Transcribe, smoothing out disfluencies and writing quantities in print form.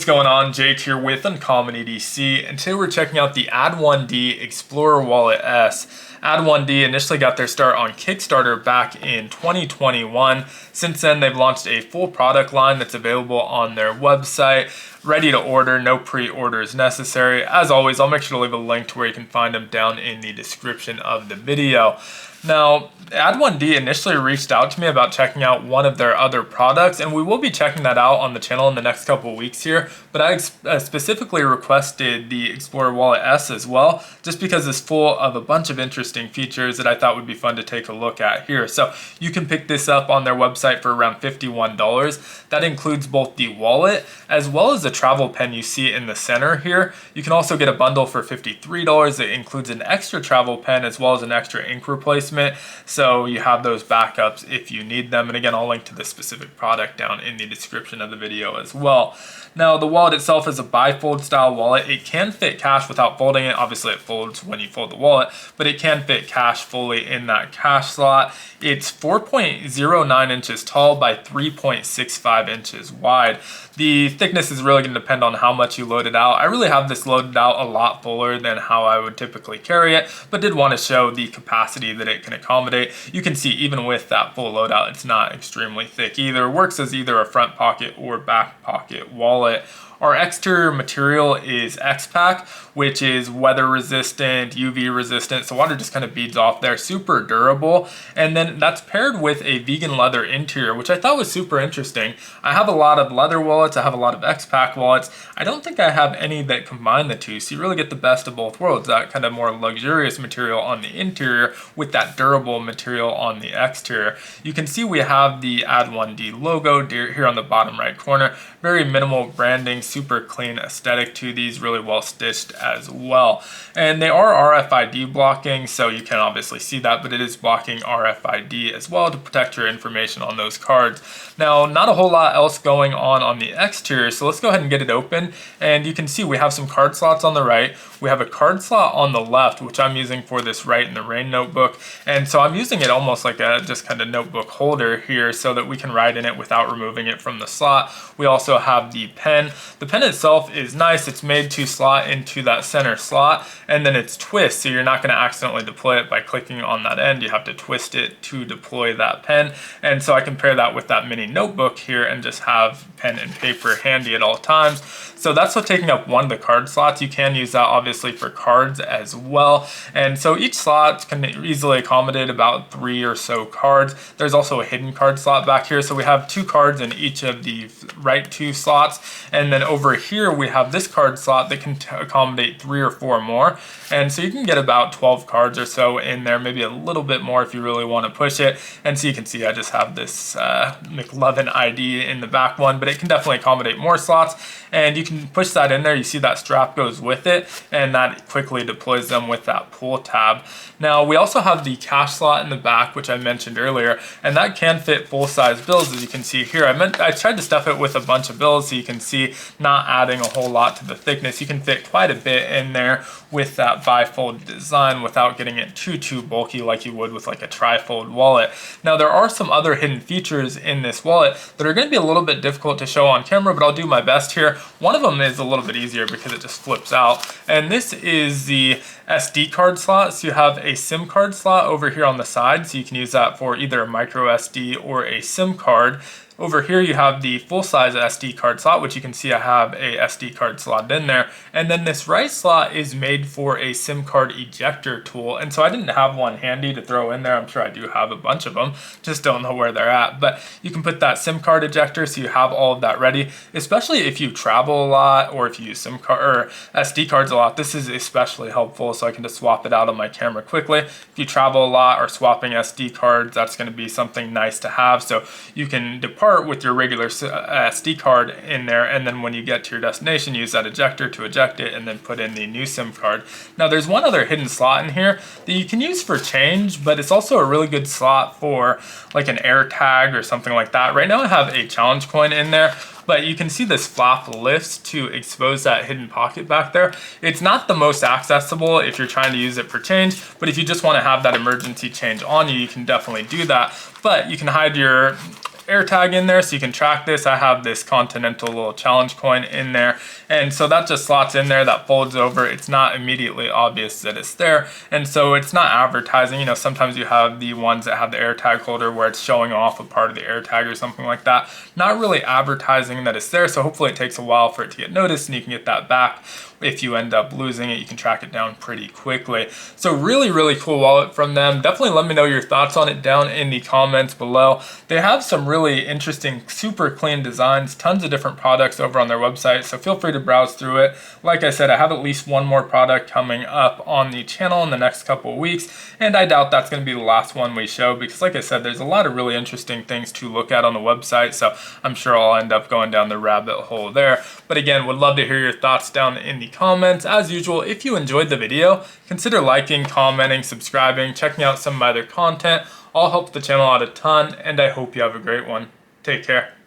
What's going on? Jake here with Uncommon EDC, and today we're checking out the ADD1D Explorer Wallet S. ADD1D initially got their start on Kickstarter back in 2021. Since then, they've launched a full product line that's available on their website, ready to order, no pre-orders necessary. As always, I'll make sure to leave a link to where you can find them down in the description of the video. Now, ADD1D initially reached out to me about checking out one of their other products, and we will be checking that out on the channel in the next couple weeks here, but I specifically requested the Explorer Wallet S as well, just because it's full of a bunch of interesting features that I thought would be fun to take a look at here. So you can pick this up on their website for around $51. That includes both the wallet as well as the travel pen you see in the center here. You can also get a bundle for $53 that includes an extra travel pen as well as an extra ink replacement. So you have those backups if you need them. And again, I'll link to the specific product down in the description of the video as well. Now, the wallet itself is a bifold style wallet. It can fit cash without folding it. Obviously, it folds when you fold the wallet, but it can fit cash fully in that cash slot. It's 4.09 inches tall by 3.65 inches wide. The thickness is really going to depend on how much you load it out. I really have this loaded out a lot fuller than how I would typically carry it, but did want to show the capacity that it can accommodate. You can see even with that full loadout, it's not extremely thick either. It works as either a front pocket or back pocket wallet. Our exterior material is XPAC, which is weather resistant, UV resistant, so water just kind of beads off there, super durable. And then that's paired with a vegan leather interior, which I thought was super interesting. I have a lot of leather wallets, I have a lot of XPAC wallets. I don't think I have any that combine the two, so you really get the best of both worlds, that kind of more luxurious material on the interior with that durable material on the exterior. You can see we have the ADD1D logo here on the bottom right corner. Very minimal branding, super clean aesthetic to these, really well stitched as well. And they are RFID blocking, so you can obviously see that, but it is blocking RFID as well to protect your information on those cards. Now, not a whole lot else going on the exterior, so let's go ahead and get it open. And you can see we have some card slots on the right. We have a card slot on the left, which I'm using for this Write in the Rain notebook. And so I'm using it almost like a just kind of notebook holder here so that we can write in it without removing it from the slot. We also have the pen. The pen itself is nice. It's made to slot into that center slot, and then it's twist, so you're not going to accidentally deploy it by clicking on that end. You have to twist it to deploy that pen. And so I can pair that with that mini notebook here and just have pen and paper handy at all times. So that's what taking up one of the card slots. You can use that obviously for cards as well. And so each slot can easily accommodate about 3 or so cards. There's also a hidden card slot back here. So we have 2 cards in each of the right 2 slots. And then over here we have this card slot that can accommodate 3 or 4 more. And so you can get about 12 cards or so in there, maybe a little bit more if you really want to push it. And so you can see I just have this McLovin ID in the back one, but it can definitely accommodate more slots. And you can push that in there. You see that strap goes with it, and that quickly deploys them with that pull tab. Now, we also have the cash slot in the back, which I mentioned earlier, and that can fit full-size bills, as you can see here. I tried to stuff it with a bunch of bills, so you can see not adding a whole lot to the thickness. You can fit quite a bit in there with that bifold design without getting it too bulky like you would with like a trifold wallet. Now, there are some other hidden features in this wallet that are going to be a little bit difficult to show on camera, but I'll do my best here. One of them is a little bit easier because it just flips out, and this is the SD card slot. So you have a SIM card slot over here on the side, so you can use that for either a micro SD or a SIM card. Over here you have the full-size SD card slot, which you can see I have a SD card slot in there. And then this right slot is made for a SIM card ejector tool. And so I didn't have one handy to throw in there. I'm sure I do have a bunch of them, just don't know where they're at. But you can put that SIM card ejector so you have all of that ready, especially if you travel a lot or if you use SIM card or SD cards a lot. This is especially helpful, so I can just swap it out on my camera quickly. If you travel a lot or swapping SD cards, that's going to be something nice to have. So you can depart with your regular SD card in there, and then when you get to your destination, use that ejector to eject it and then put in the new SIM card. Now, there's one other hidden slot in here that you can use for change, but it's also a really good slot for like an air tag or something like that. Right now I have a challenge coin in there, but you can see this flap lifts to expose that hidden pocket back there. It's not the most accessible if you're trying to use it for change, but if you just want to have that emergency change on you, you can definitely do that. But you can hide your AirTag in there so you can track this. I have this Continental little challenge coin in there, and so that just slots in there, that folds over. It's not immediately obvious that it's there, and so it's not advertising. You know, sometimes you have the ones that have the AirTag holder where it's showing off a part of the AirTag or something like that. Not really advertising that it's there, so hopefully it takes a while for it to get noticed and you can get that back. If you end up losing it, you can track it down pretty quickly. So really cool wallet from them. Definitely let me know your thoughts on it down in the comments below. They have some really interesting, super clean designs, tons of different products over on their website, so feel free to browse through it. Like I said, I have at least one more product coming up on the channel in the next couple of weeks, and I doubt that's going to be the last one we show because, like I said, there's a lot of really interesting things to look at on the website, so I'm sure I'll end up going down the rabbit hole there. But again, would love to hear your thoughts down in the comments. As usual, if you enjoyed the video, consider liking, commenting, subscribing, checking out some of my other content. All helps the channel out a ton, and I hope you have a great one. Take care.